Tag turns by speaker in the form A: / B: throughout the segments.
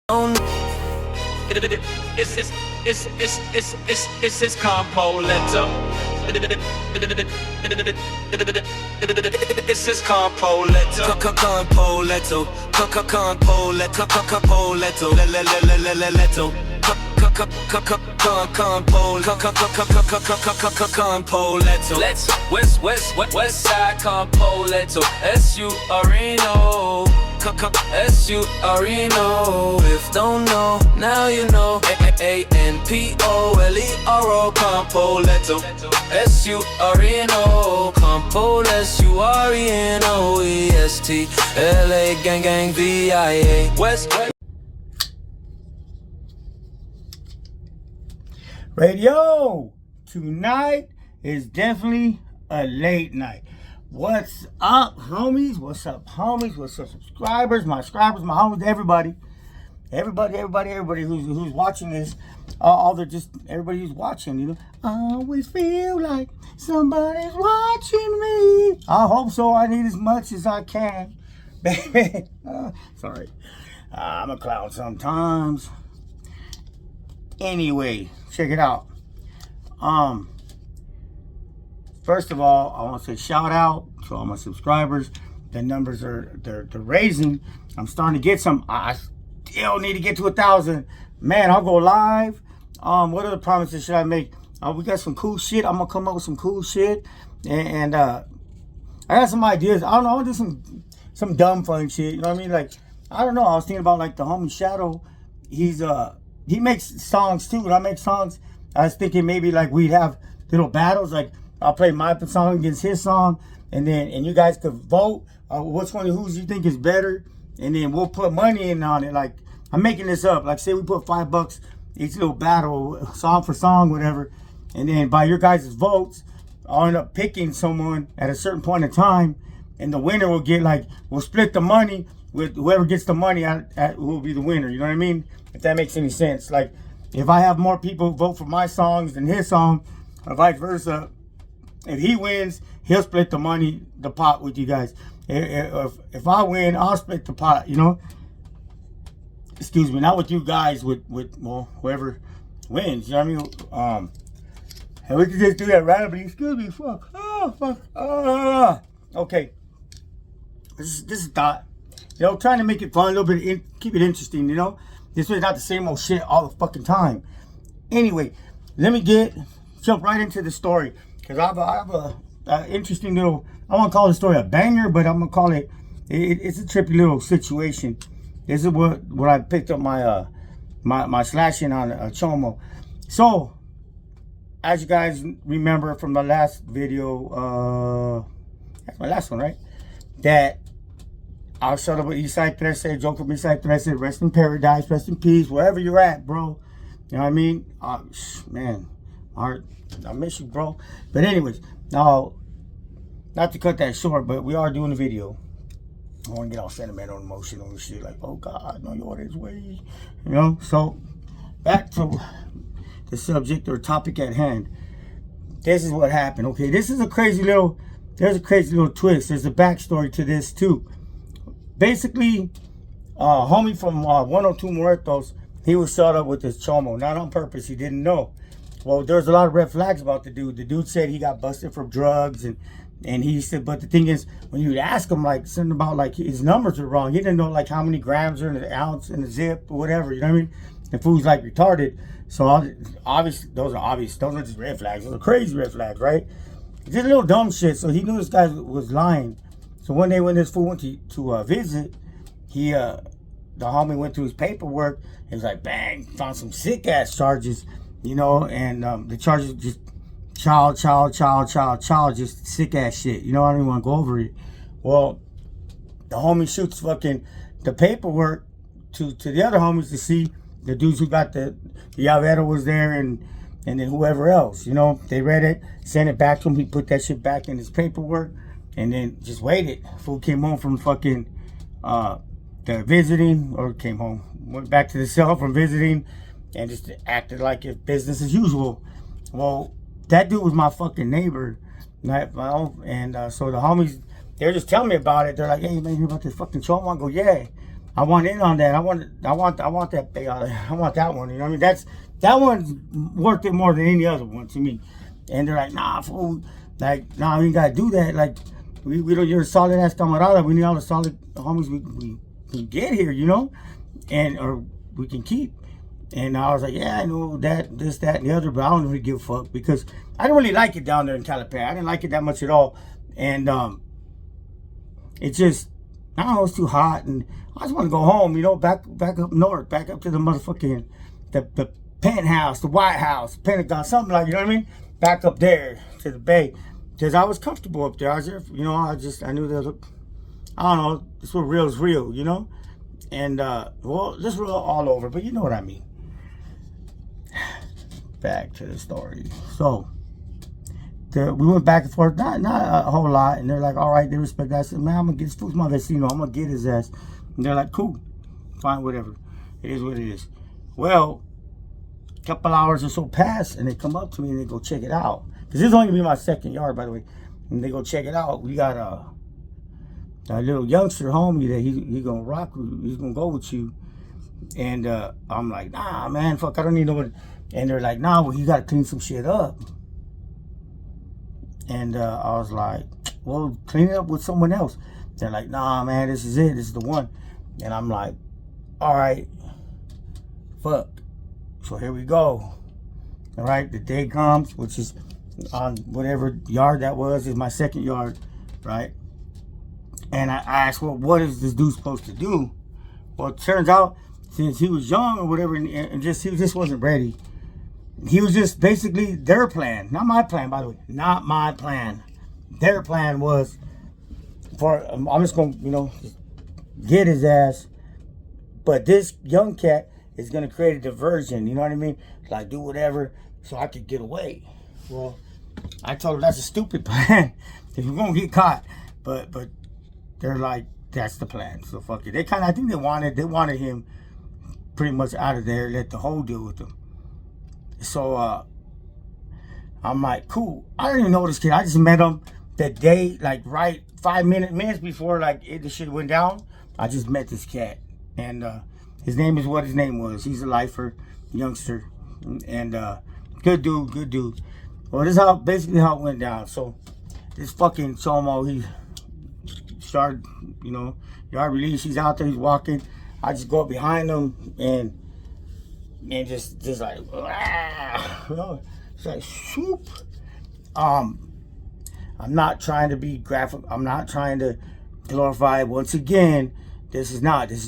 A: It's his compoletto. It's his compoletto. Compoletto. Compoletto. Compoletto. Let's west side compoletto. S.U. Areno. S.U. Areno. If don't know, now you know. A-N-P-O-L-E-R-O. Compoletto. S.U. Areno. Compoletto. U-R-E-N-O-E-S-T. L.A. gang V-I-A. West.
B: Radio, tonight is definitely a late night. What's up, homies? What's up, homies? What's up, subscribers, my homies, everybody who's watching this. Everybody who's watching, you know. I always feel like somebody's watching me. I hope so. I need as much as I can, baby. Sorry, I'm a clown sometimes. Anyway, check it out. First of all, I want to say shout out to all my subscribers. The numbers they're raising. I'm starting to get some. I still need to get to 1,000. Man, I'll go live. What other promises should I make? We got some cool shit. I'm gonna come up with some cool shit, and I got some ideas. I don't know. I'll do some dumb fun shit. You know what I mean? Like, I don't know. I was thinking about like the homie Shadow. He makes songs too. When I make songs, I was thinking maybe like we'd have little battles. Like I'll play my song against his song, and you guys could vote which one of whose you think is better, and then we'll put money in on it. Like I'm making this up. Like say we put $5 each little battle, song for song, whatever, and then by your guys' votes, I'll end up picking someone at a certain point in time, and the winner will get we'll split the money with whoever gets the money at will be the winner. You know what I mean? If that makes any sense. Like, if I have more people vote for my songs than his song, or vice versa, if he wins, he'll split the money, the pot with you guys. If I win, I'll split the pot, you know? Excuse me, not with you guys, with whoever wins, you know what I mean? And we can just do that randomly. Excuse me, fuck. Oh, fuck. Okay. This is thought. You know, trying to make it fun, a little bit, keep it interesting, you know? This was not the same old shit all the fucking time. Anyway, let me jump right into the story. Because I have a interesting little, I want to call the story a banger, but I'm going to call it's a trippy little situation. This is what I picked up my slashing on Chomo. So, as you guys remember from the last video, that's my last one, right? That I'll shut up with Eastside Threat, joke with Eastside Threat, rest in paradise, rest in peace, wherever you're at, bro. You know what I mean? Man, I miss you, bro. But anyways, now, not to cut that short, but we are doing a video. I want to get all sentimental and emotional and shit, like, oh God, no, you're this way. You know? So, back to the subject or topic at hand. This is what happened, okay? There's a crazy little twist. There's a backstory to this, too. Basically, homie from 102 Muertos, he was shot up with this chomo. Not on purpose, he didn't know. Well, there's a lot of red flags about the dude. The dude said he got busted for drugs, and he said, but the thing is, when you'd ask him, like, something about, like, his numbers are wrong. He didn't know, like, how many grams are in an ounce in a zip or whatever, you know what I mean? The food's, like, retarded. So, obviously, those are obvious. Those are just red flags. Those are crazy red flags, right? Just a little dumb shit. So, he knew this guy was lying. So one day when this fool went to visit, the homie went through his paperwork. He was like, bang, found some sick ass charges, you know, and the charges just child, just sick ass shit. You know, I don't even want to go over it. Well, the homie shoots fucking the paperwork to the other homies to see the dudes who got the Llavero was there and then whoever else, you know, they read it, sent it back to him. He put that shit back in his paperwork. And then just waited. Fool came home from fucking the visiting, or came home, went back to the cell from visiting, and just acted like it's business as usual. Well, that dude was my fucking neighbor, and so the homies, they're just telling me about it. They're like, hey man, you hear about this fucking trauma? I go, yeah. I want in on that. I want that payout. I want that one. You know what I mean? That one's worth it more than any other one to me. And they're like, nah, fool. Like, nah, we ain't gotta do that. Like, we don't. You're a solid ass camarada. We need all the solid homies we can get here, you know, or we can keep. And I was like, yeah, I know that, this, that, and the other, but I don't really give a fuck because I don't really like it down there in Calipatria. I didn't like it that much at all. And it just, I don't know, it's too hot. And I just want to go home, you know, back up north, back up to the motherfucking, the penthouse, the White House, Pentagon, something like, you know what I mean? Back up there to the Bay. Because I was comfortable up there. I was there, you know, I knew that, I don't know, this what real is real, you know? And, well, this is real all over, but you know what I mean. Back to the story. So we went back and forth, not a whole lot, and they're like, all right, they respect that. I said, man, I'm gonna get this fool's my vecino, I'm gonna get his ass. And they're like, cool, fine, whatever, it is what it is. Well, a couple hours or so pass, and they come up to me and they go check it out, because this is only gonna be my second yard, by the way. And they go check it out. We got a little youngster homie that he gonna rock with you. He's gonna go with you. And I'm like, nah, man, fuck, I don't need nobody. And they're like, nah, well, you gotta clean some shit up. And I was like, well, clean it up with someone else. They're like, nah, man, this is it. This is the one. And I'm like, all right, fuck. So here we go. All right, the day comes, which is on whatever yard that was, is my second yard, right? And I asked, well, what is this dude supposed to do? Well, it turns out, since he was young or whatever, and he just wasn't ready. He was just basically their plan. Not my plan, by the way. Not my plan. Their plan was for, I'm just going to, you know, get his ass. But this young cat is going to create a diversion. You know what I mean? Like, do whatever so I could get away. Well, I told him that's a stupid plan. If you're going to get caught. But they're like, that's the plan. So fuck it. I think they wanted him pretty much out of there, let the whole deal with him. So I'm like, cool. I don't even know this kid. I just met him that day, like right 5 minutes before like the shit went down. I just met this cat, and his name is what his name was. He's a lifer, youngster, and good dude. Well, this is basically how it went down. So this fucking Chomo, he started, you know, yard release. He's out there, he's walking. I just go up behind him and just like, you know, it's like, swoop. I'm not trying to be graphic. I'm not trying to glorify. Once again, this is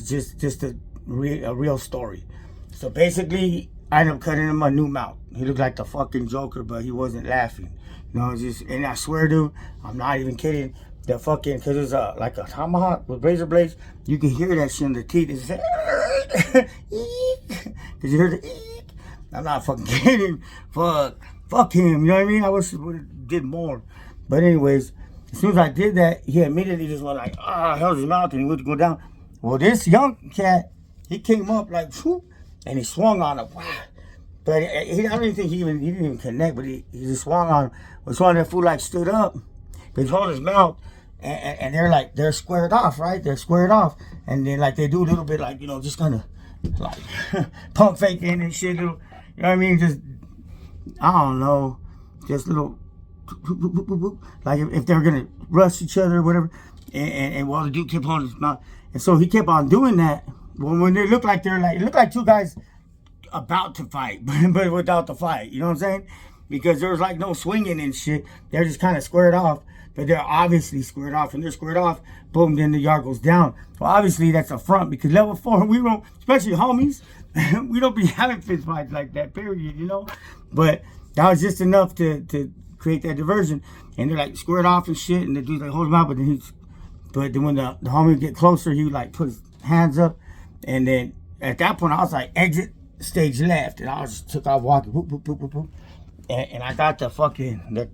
B: just a real story. So basically, I ended up cutting him a new mouth. He looked like the fucking Joker, but he wasn't laughing. You know, and I swear, dude, I'm not even kidding. The fucking, because it's like a tomahawk with razor blades, you can hear that shit in the teeth. It's like, because you heard the eek. I'm not fucking kidding. Fuck him. You know what I mean? I wish he would have did more. But anyways, as soon as I did that, he immediately just went like, held his mouth and he went to go down. Well, this young cat, he came up like, whoop, and he swung on him. But I don't even think he didn't even connect, but he just swung on him. Was one of that fool like stood up, but he's holding his mouth. And they're squared off, right? They're squared off. And then like they do a little bit like, you know, just kind of like pump faking and shit. Little, you know what I mean? Just, I don't know. Just little, like if they're going to rush each other or whatever. And while the dude kept on his mouth. And so he kept on doing that. Well, when they look like it looked like two guys about to fight, but without the fight. You know what I'm saying? Because there was like no swinging and shit. They're just kind of squared off. But they're obviously squared off, and they're squared off, boom, then the yard goes down. Well, obviously, that's a front, because level 4, we don't, especially homies, we don't be having fist fights like that, period, you know? But that was just enough to create that diversion. And they're like squared off and shit, and the dude's like, hold him out, but then when the homie would get closer, he would like put his hands up, and then at that point, I was like, exit stage left, and I just took off walking, whoop, whoop, whoop, whoop, whoop. And I got the fucking, the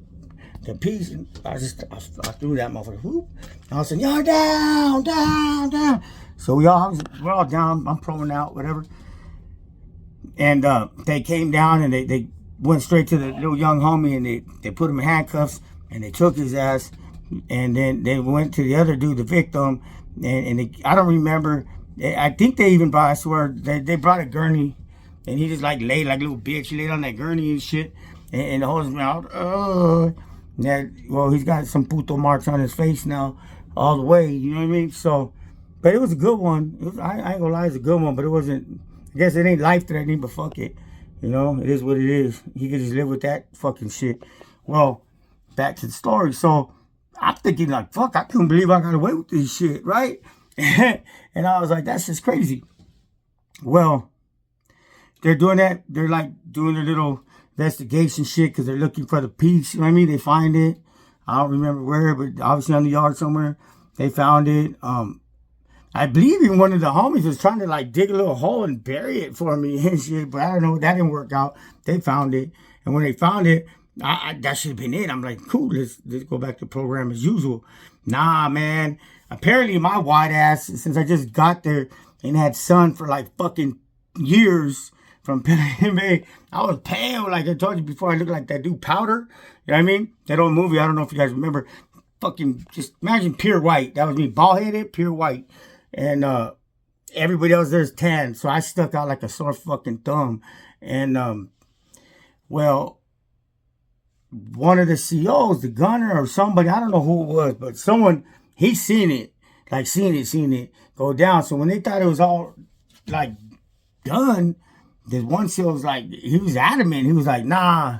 B: piece, and I threw that motherfucker. Whoop! And I was saying, "Y'all down." So we're all down. I'm proing out, whatever. And they came down and they went straight to the little young homie and they put him in handcuffs and they took his ass. And then they went to the other dude, the victim, and I don't remember I think they even brought, I swear, they brought a gurney. And he just like laid like a little bitch. He laid on that gurney and shit. And the hose mouth. Yeah, well, he's got some puto marks on his face now, all the way. You know what I mean? So, but it was a good one. I ain't gonna lie, it's a good one. But it wasn't. I guess it ain't life threatening, but fuck it. You know, it is what it is. He could just live with that fucking shit. Well, back to the story. So I'm thinking like, fuck, I couldn't believe I got away with this shit, right? And I was like, that's just crazy. Well, they're doing that. They're like doing their little investigation shit because they're looking for the piece. You know what I mean? They find it. I don't remember where, but obviously on the yard somewhere. They found it. I believe even one of the homies was trying to like dig a little hole and bury it for me and shit, but I don't know. That didn't work out. They found it. And when they found it, that should have been it. I'm like, cool, let's go back to program as usual. Nah, man. Apparently my white ass, since I just got there and had sun for like fucking years, from Penn, I was pale, like I told you before. I looked like that dude Powder. You know what I mean? That old movie, I don't know if you guys remember. Fucking, just imagine pure white. That was me, bald-headed, pure white. And everybody else there's tan. So I stuck out like a sore fucking thumb. And, well, one of the COs, the gunner or somebody, I don't know who it was, but someone, he seen it. Like, seen it go down. So when they thought it was all, like, done, this one seal was like, he was adamant. He was like, nah,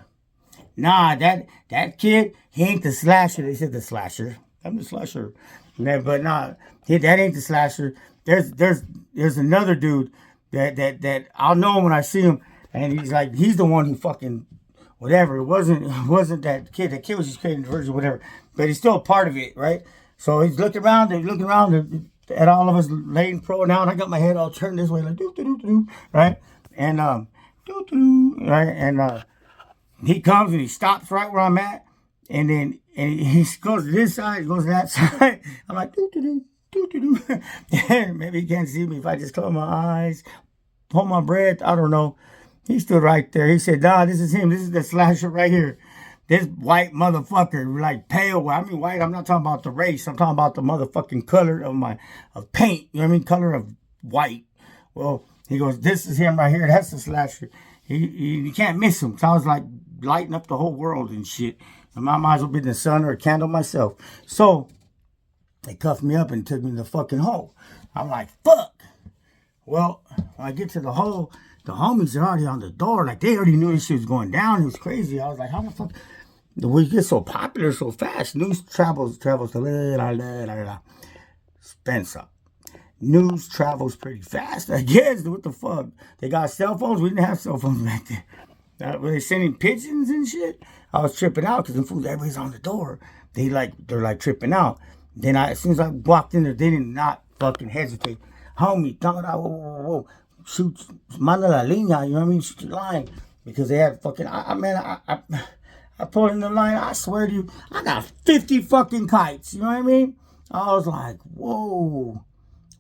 B: that kid, he ain't the slasher. They said the slasher. I'm the slasher. Yeah, but nah, that ain't the slasher. There's another dude that I'll know him when I see him. And he's like, he's the one who fucking, whatever. It wasn't that kid. That kid was just creating diversion, whatever. But he's still a part of it, right? So he's looking around at all of us laying prone down. I got my head all turned this way, like, do, right? And right, and he comes and he stops right where I'm at, and then he goes to this side, he goes to that side. I'm like, do. Maybe he can't see me if I just close my eyes, hold my breath. I don't know. He stood right there. He said, "Nah, this is him. This is the slasher right here. This white motherfucker, like pale. I mean white. I'm not talking about the race. I'm talking about the motherfucking color of paint. You know what I mean? Color of white. Well." He goes, this is him right here. That's the slasher. You can't miss him. So I was like lighting up the whole world and shit. And I might as well be in the sun or a candle myself. So they cuffed me up and took me to the fucking hole. I'm like, fuck. Well, when I get to the hole, the homies are already on the door. Like, they already knew this shit was going down. It was crazy. I was like, how the fuck? We get so popular so fast. News travels to Spencer. News travels pretty fast, I guess. What the fuck? They got cell phones? We didn't have cell phones back then. Were they sending pigeons and shit? I was tripping out because everybody's on the door. They're like tripping out. Then as soon as I walked in there, they did not fucking hesitate. Homie, whoa. Shoot, manda la línea, you know what I mean? Shoot your line. Because they had fucking, I pulled in the line, I swear to you, I got 50 fucking kites, you know what I mean? I was like, whoa.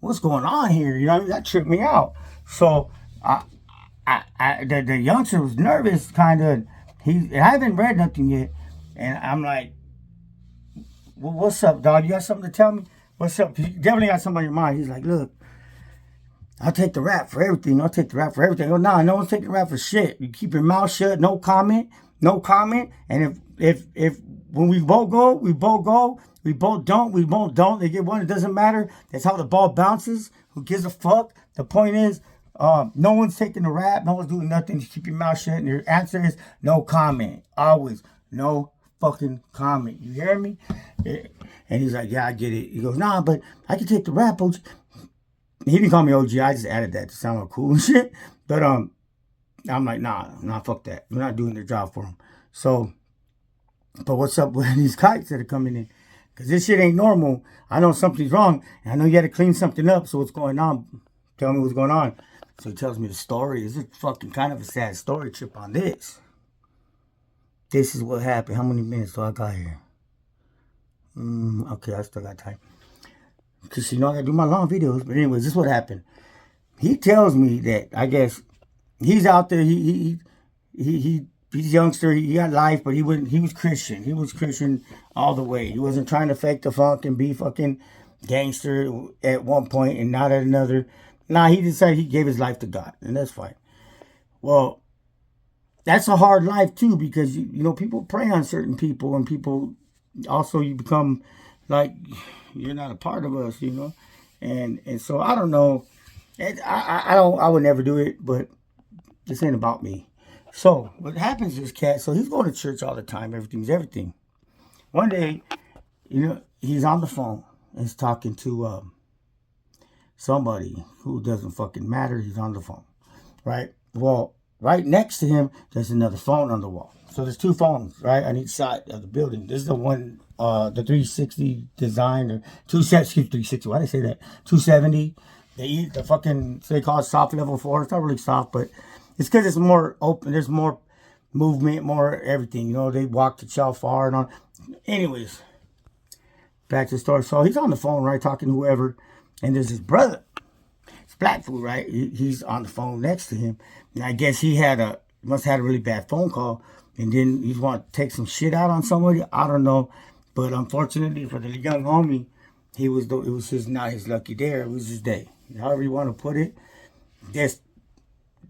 B: What's going on here? You know, that tripped me out. So the youngster was nervous, kind of. I haven't read nothing yet, and I'm like, well, "What's up, dog? You got something to tell me? What's up? 'Cause you definitely got something on your mind." He's like, "Look, I'll take the rap for everything. I'll take the rap for everything." Oh, nah, no one's taking the rap for shit. You keep your mouth shut. No comment. And if when we both go, we both go. We both don't. They get one. It doesn't matter. That's how the ball bounces. Who gives a fuck? The point is, no one's taking the rap. No one's doing nothing. Just keep your mouth shut. And your answer is no comment. Always no fucking comment. You hear me? And he's like, yeah, I get it. He goes, nah, but I can take the rap, OG. He didn't call me OG. I just added that to sound like cool and shit. But I'm like, nah, fuck that. We're not doing their job for them. So, but what's up with these kites that are coming in? Because this shit ain't normal. I know something's wrong. And I know you got to clean something up. So what's going on? Tell me what's going on. So he tells me the story. It's a fucking kind of a sad story trip on this. This is what happened. How many minutes do I got here? Okay, I still got time. Because you know I got to do my long videos. But anyways, this is what happened. He tells me that, I guess, he's out there. He's a youngster. He got life, but he was Christian. He was Christian all the way. He wasn't trying to fake the funk and be fucking gangster at one point and not at another. Nah, he decided he gave his life to God, and that's fine. Well, that's a hard life too, because you know people prey on certain people, and people also you become like you're not a part of us, you know, and so I don't know. I would never do it, but this ain't about me. So what happens is, cat. So he's going to church all the time. Everything's everything. One day, you know, he's on the phone and he's talking to somebody who doesn't fucking matter. He's on the phone, right? Well, right next to him, there's another phone on the wall. So there's two phones, right, on each side of the building. This is the one, the 360 design, or 360. Why did I say that? 270. The fucking, so they call it soft level 4. It's not really soft, but it's because it's more open. There's more movement, more everything. You know, they walk the shelf far and on. Anyways, back to the story. So he's on the phone, right, talking to whoever, and there's his brother. It's black food, right? He's on the phone next to him, and I guess he must have had a really bad phone call, and then he want to take some shit out on somebody. I don't know, but unfortunately for the young homie, it was not his lucky day. It was his day. However you want to put it. This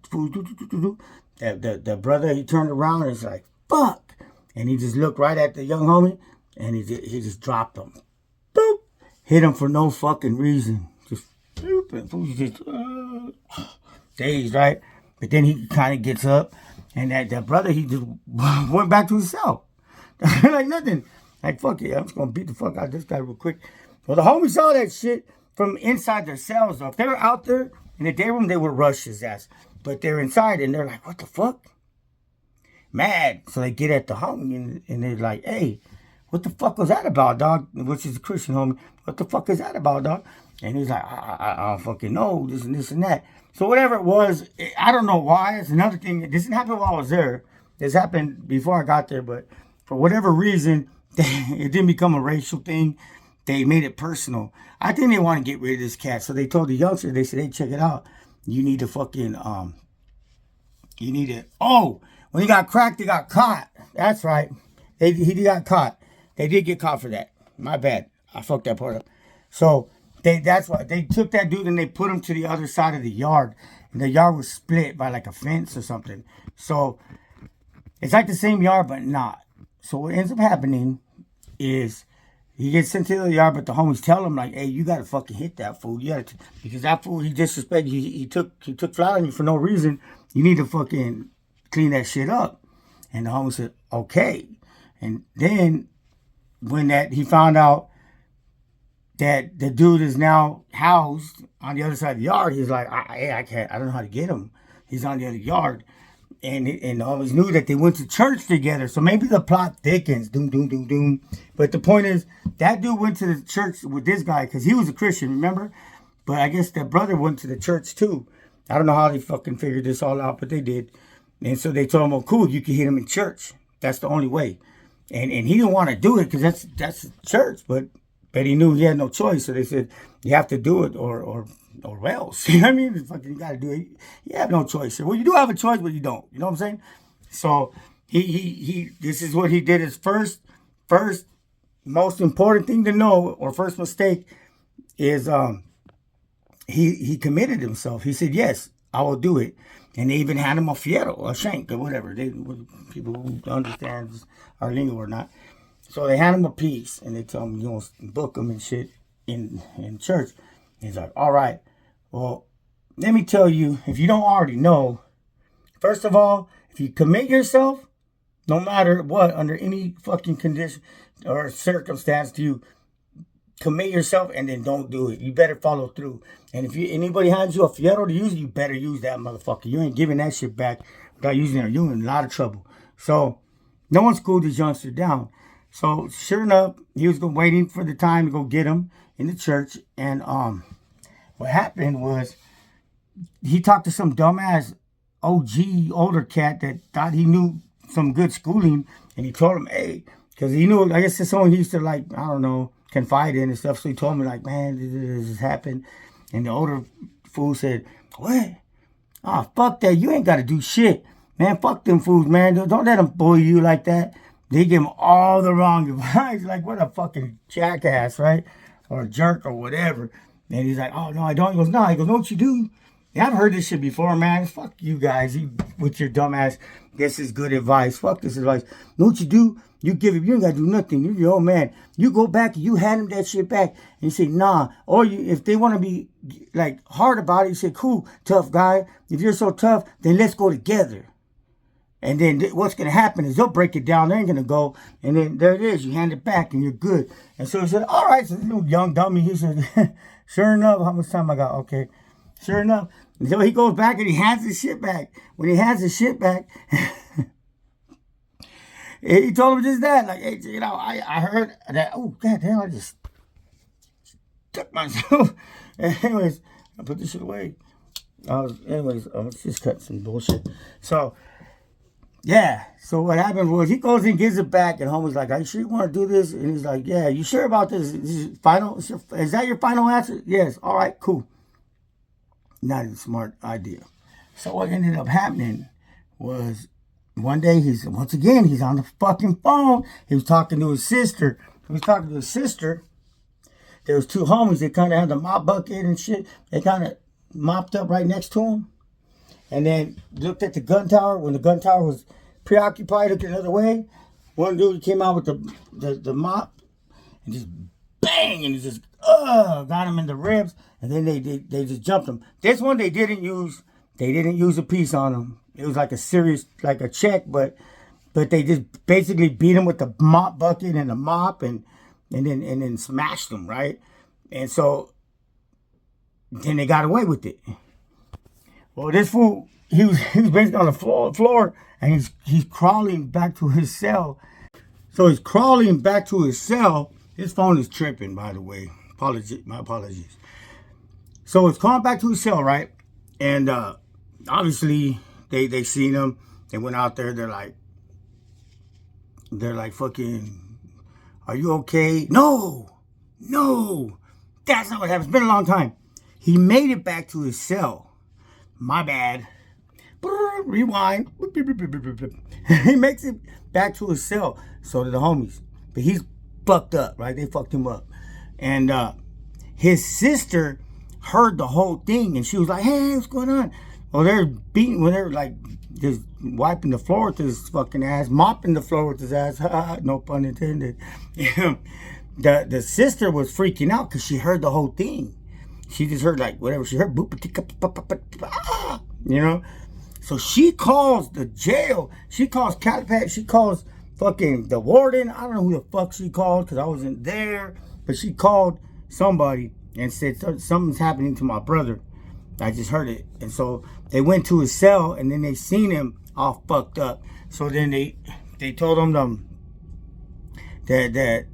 B: the brother, he turned around and was like, fuck. And he just looked right at the young homie and he just dropped him. Boop. Hit him for no fucking reason. Just boop. And just dazed, right? But then he kind of gets up and that brother, he just went back to his cell. Like nothing. Like, fuck it, I'm just going to beat the fuck out of this guy real quick. Well, the homie saw that shit from inside their cells, though. If they were out there in the day room, they would rush his ass. But they're inside, and they're like, what the fuck? Mad. So they get at the homie, and they're like, hey, what the fuck was that about, dog? Which is a Christian homie. What the fuck is that about, dog? And he's like, I don't fucking know, this and that. So whatever it was, I don't know why. It's another thing. This didn't happen while I was there. This happened before I got there, but for whatever reason, it didn't become a racial thing. They made it personal. I think they want to get rid of this cat. So they told the youngster, they said, hey, check it out. You need to fucking, when he got cracked, he got caught. That's right. He got caught. They did get caught for that. My bad. I fucked that part up. So that's why they took that dude and they put him to the other side of the yard. And the yard was split by like a fence or something. So it's like the same yard, but not. So what ends up happening is he gets sent to the yard, but the homies tell him like, "Hey, you gotta fucking hit that fool. You gotta because that fool he disrespected. He took flat on you for no reason. You need to fucking clean that shit up." And the homie said, "Okay." And then when he found out that the dude is now housed on the other side of the yard, he's like, I can't. I don't know how to get him. He's on the other yard." And the homies knew that they went to church together. So maybe the plot thickens. Doom, doom, doom, doom. But the point is, that dude went to the church with this guy because he was a Christian, remember? But I guess that brother went to the church too. I don't know how they fucking figured this all out, but they did. And so they told him, "Oh, cool, you can hit him in church. That's the only way." And he didn't want to do it because that's church. But he knew he had no choice. So they said, you have to do it or else. You know what I mean? Fucking, you got to do it. You have no choice. Well, you do have a choice, but you don't. You know what I'm saying? So he this is what he did. His first most important thing to know, or first mistake, is he committed himself. He said, yes, I will do it. And they even had him a fierro, a shank, or whatever. People who understand our lingo or not. So they had him a piece, and they told him, you know, book him and shit in church. And he's like, all right, well, let me tell you, if you don't already know, first of all, if you commit yourself, no matter what, under any fucking condition or circumstance, you commit yourself and then don't do it. You better follow through. And if anybody hands you a fierro to use, you better use that motherfucker. You ain't giving that shit back without using it. You're in a lot of trouble. So no one cooled this youngster down. So sure enough, he was waiting for the time to go get him in the church. And what happened was he talked to some dumbass OG older cat that thought he knew some good schooling. And he told him, hey, because he knew, I guess it's someone he used to, like, I don't know, confide in and stuff. So he told me, like, man, this happened. And the older fool said, what? Oh, fuck that. You ain't got to do shit. Man, fuck them fools, man. Don't let them bully you like that. They give him all the wrong advice. Like, what a fucking jackass, right? or a jerk or whatever. And he's like, oh, no, I don't. He goes, no. He goes, know what you do? Yeah, I've heard this shit before, man. Fuck you guys. You, with your dumb ass, this is good advice. Fuck this advice. Know what you do? You give him, you ain't got to do nothing. You're your old man. You go back and you hand him that shit back. And you say, nah. Or you, if they want to be like hard about it, you say, cool, tough guy. If you're so tough, then let's go together. And then what's going to happen is they'll break it down. They ain't going to go. And then there it is. You hand it back and you're good. And so he said, all right. So this little young dummy, he said, sure enough, how much time I got? Okay. Sure enough. And so he goes back and he hands his shit back. When he hands his shit back, he told him just that. Like, hey, you know, I heard that. Oh, goddamn, I just took myself. Anyways, I put this shit away. Let's just cut some bullshit. So, yeah. So what happened was he goes and gives it back, and homie's like, "Are you sure you want to do this?" And he's like, "Yeah, you sure about this? Is final? Is that your final answer?" Yes. All right. Cool. Not a smart idea. So what ended up happening was one day he's on the fucking phone. He was talking to his sister. There was two homies. They kind of had the mop bucket and shit. They kind of mopped up right next to him. And then looked at the gun tower. When the gun tower was preoccupied, looked another way. One dude came out with the mop and just bang, and he just got him in the ribs. And then they just jumped him. This one they didn't use a piece on him. It was like a serious, like a check, but they just basically beat him with the mop bucket and the mop and then smashed him, right? And so then they got away with it. Well, this fool, he was basically on the floor, and he's crawling back to his cell. So he's crawling back to his cell. His phone is tripping, by the way. My apologies. So it's crawling back to his cell, right? And obviously they seen him. They went out there. They're like fucking, are you okay? No, that's not what happened. It's been a long time. He made it back to his cell. My bad. Rewind. He makes it back to his cell. So did the homies. But he's fucked up, right? They fucked him up. And his sister heard the whole thing, and she was like, hey, what's going on? Well, they're like just wiping the floor with his fucking ass, mopping the floor with his ass. No pun intended. The sister was freaking out because she heard the whole thing. She just heard like whatever she heard, you know. So she calls the jail. She calls Calipatria. She calls fucking the warden. I don't know who the fuck she called because I wasn't there. But she called somebody and said something's happening to my brother. I just heard it. And so they went to his cell, and then they seen him all fucked up. So then they told him that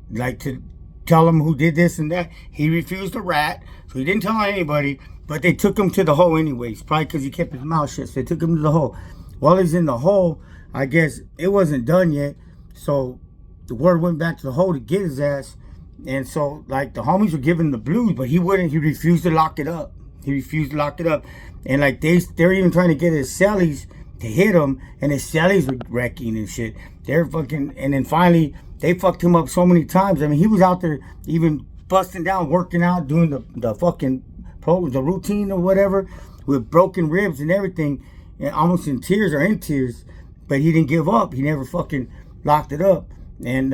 B: like to tell him who did this and that. He refused to rat, so he didn't tell anybody. But they took him to the hole anyways, probably because he kept his mouth shut. So they took him to the hole. While he's in the hole, I guess it wasn't done yet. So the word went back to the hole to get his ass. And so, like, the homies were giving the blues, but he refused to lock it up. And, like, they're even trying to get his cellies to hit him, and his cellies were wrecking and shit. They're fucking, and then finally, they fucked him up so many times. I mean, he was out there even busting down, working out, doing the fucking the routine or whatever, with broken ribs and everything, and almost in tears, but he didn't give up. He never fucking locked it up. And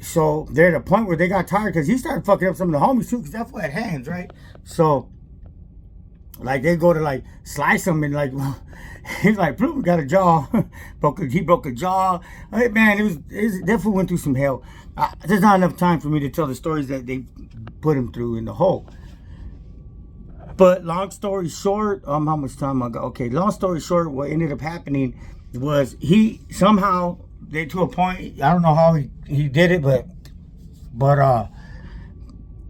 B: so they're at a point where they got tired because he started fucking up some of the homies too, because that fool had hands, right? So like they go to like slice him, and like he's like, we got a jaw. He broke a jaw. Hey man, that fool went through some hell. There's not enough time for me to tell the stories that they put him through in the hole. But long story short, how much time I got? Okay, long story short, what ended up happening was they to a point, I don't know how he did it, but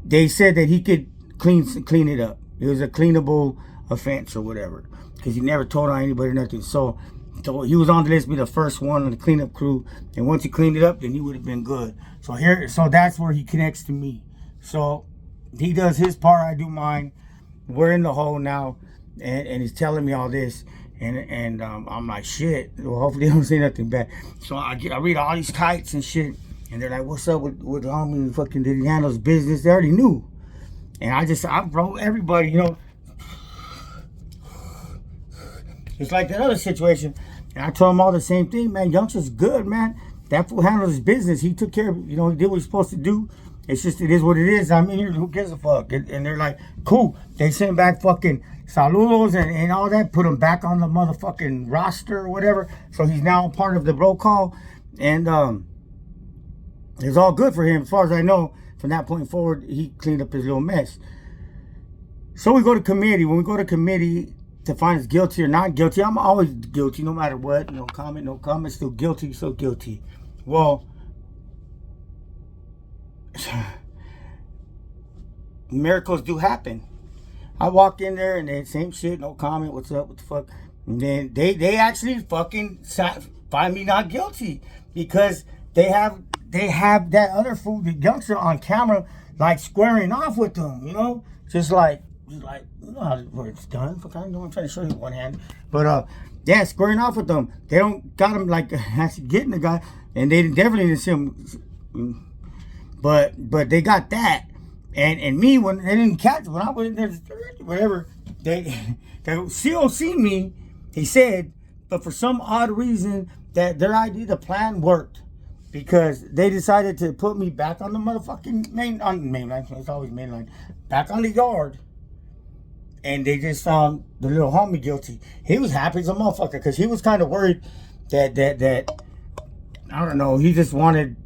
B: they said that he could clean it up. It was a cleanable offense or whatever, because he never told on anybody or nothing. So he was on the list to be the first one on the cleanup crew, and once he cleaned it up, then he would have been good. So that's where he connects to me. So he does his part, I do mine. We're in the hole now, and he's telling me all this, and I'm like, shit. Well, hopefully he don't say nothing bad. So I read all these kites and shit, And they're like, what's up with the homie? Fucking, did he handle his business? They already knew. And I bro, everybody, you know, it's like that other situation. And I told them all the same thing, man. Youngster's good, man. That fool handled his business. He took care of it. You know, he did what he's supposed to do. It's just, it is what it is. I mean, who gives a fuck? And they're like, cool. They sent back fucking saludos and all that. Put him back on the motherfucking roster or whatever. So he's now part of the bro call. And it's all good for him. As far as I know, from that point forward, he cleaned up his little mess. So we go to committee. When we go to committee to find us guilty or not guilty, I'm always guilty no matter what. No comment, still guilty, so guilty. Well, miracles do happen. I walk in there and they same shit, no comment, what's up, what the fuck. And then they actually fucking find me not guilty because they have that other fool, the youngster, on camera, like squaring off with them, you know, just like you know how it's done. Fuck, I know I'm trying to show you one hand, but yeah, squaring off with them. They don't got him like actually getting the guy, and they definitely didn't see him. But they got that, and me when they didn't catch when I went there, whatever they still see me. He said, but for some odd reason that their idea, the plan worked. Because they decided to put me back on the motherfucking main line. It's always main line. Back on the yard. And they just found the little homie guilty. He was happy as a motherfucker because he was kind of worried that I don't know, he just wanted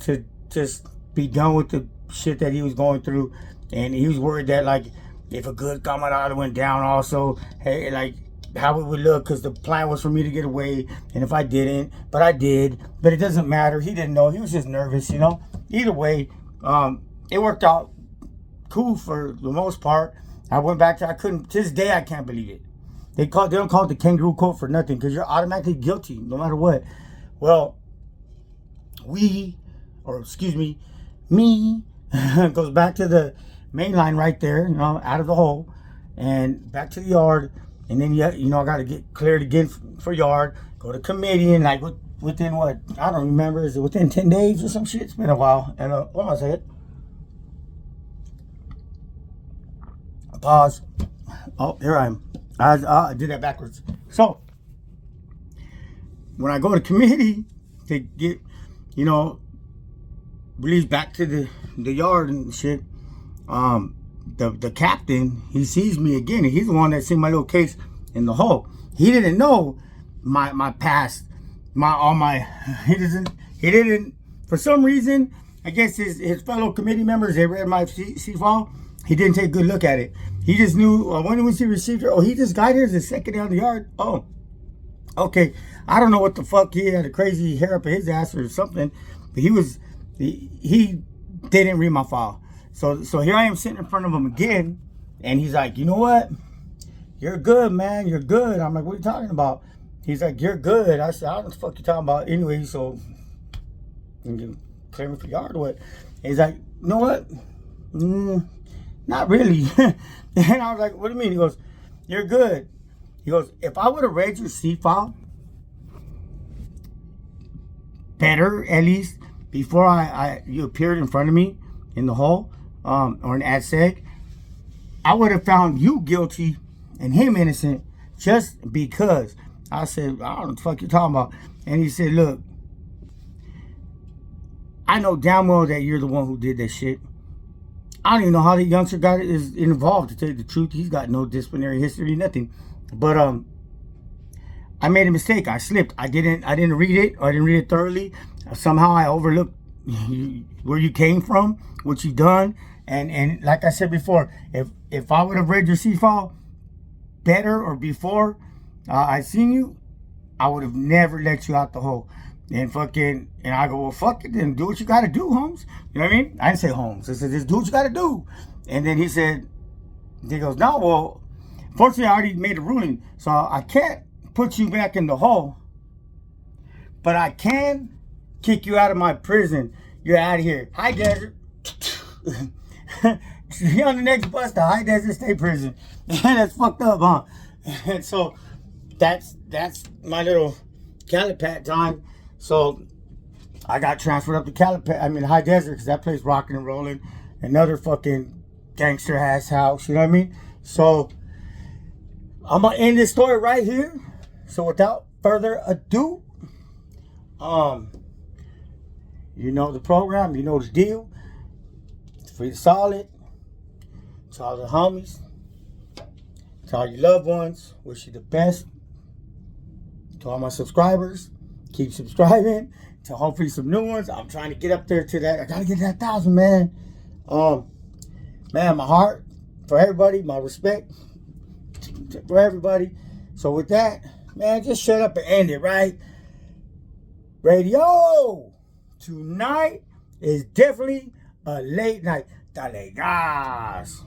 B: to just be done with the shit that he was going through. And he was worried that, like, if a good camarada went down also, hey, like, how it would look, because the plan was for me to get away, and if I didn't, but I did, but it doesn't matter. He didn't know. He was just nervous, you know. Either way, it worked out cool for the most part. I went back to, to this day I can't believe it. They don't call it the kangaroo court for nothing, because you're automatically guilty no matter what. Well, me goes back to the main line right there, you know, out of the hole, and back to the yard. And then, you know, I got to get cleared again for yard, go to committee, and like within what? I don't remember. Is it within 10 days or some shit? It's been a while. And what am I saying? Pause. Oh, here I am. I did that backwards. So, when I go to committee to get, you know, released back to the yard and shit, the captain, he sees me again, and he's the one that seen my little case in the hole. He didn't know my past, he didn't, for some reason, I guess his fellow committee members, they read my C-file. He didn't take a good look at it. He just knew, when was he received her? Oh, he just got here as a second down the yard. Oh, okay. I don't know what the fuck, he had a crazy hair up his ass or something, but he didn't read my file. So here I am sitting in front of him again, and he's like, you know what? You're good, man. You're good. I'm like, what are you talking about? He's like, you're good. I said, I don't know what the fuck you talking about anyway, so you can clear me for yard or what? And he's like, you know what? Not really. And I was like, what do you mean? He goes, you're good. He goes, if I would have read your C file better, at least, before you appeared in front of me in the hall, or an ad seg, I would have found you guilty and him innocent just because. I said, I don't know what the fuck you're talking about. And he said, look, I know damn well that you're the one who did that shit. I don't even know how the youngster is involved, to tell you the truth. He's got no disciplinary history, nothing. But I made a mistake. I slipped. I didn't read it, or I didn't read it thoroughly. Somehow I overlooked where you came from, what you done. And like I said before, if I would have read your C-file better or before I seen you, I would have never let you out the hole. And I go, well, fuck it, then do what you gotta do, Holmes. You know what I mean? I didn't say Holmes. I said, just do what you gotta do. And then he goes, no, well, fortunately I already made a ruling, so I can't put you back in the hole, but I can kick you out of my prison. You're out of here. High Desert. You're on the next bus to High Desert State Prison. That's fucked up, huh? And so that's my little Calipat time. So I got transferred up to High Desert, because that place rocking and rolling. Another fucking gangster ass house, you know what I mean? So I'm gonna end this story right here. So without further ado, you know the program, you know the deal. It's free to solid. To all the homies, to all your loved ones, wish you the best. To all my subscribers, keep subscribing. To hopefully some new ones. I'm trying to get up there to that. I gotta get to that 1,000, man. Man, my heart for everybody, my respect for everybody. So with that, man, just shut up and end it, right? Radio tonight is definitely a late night. Dale gas.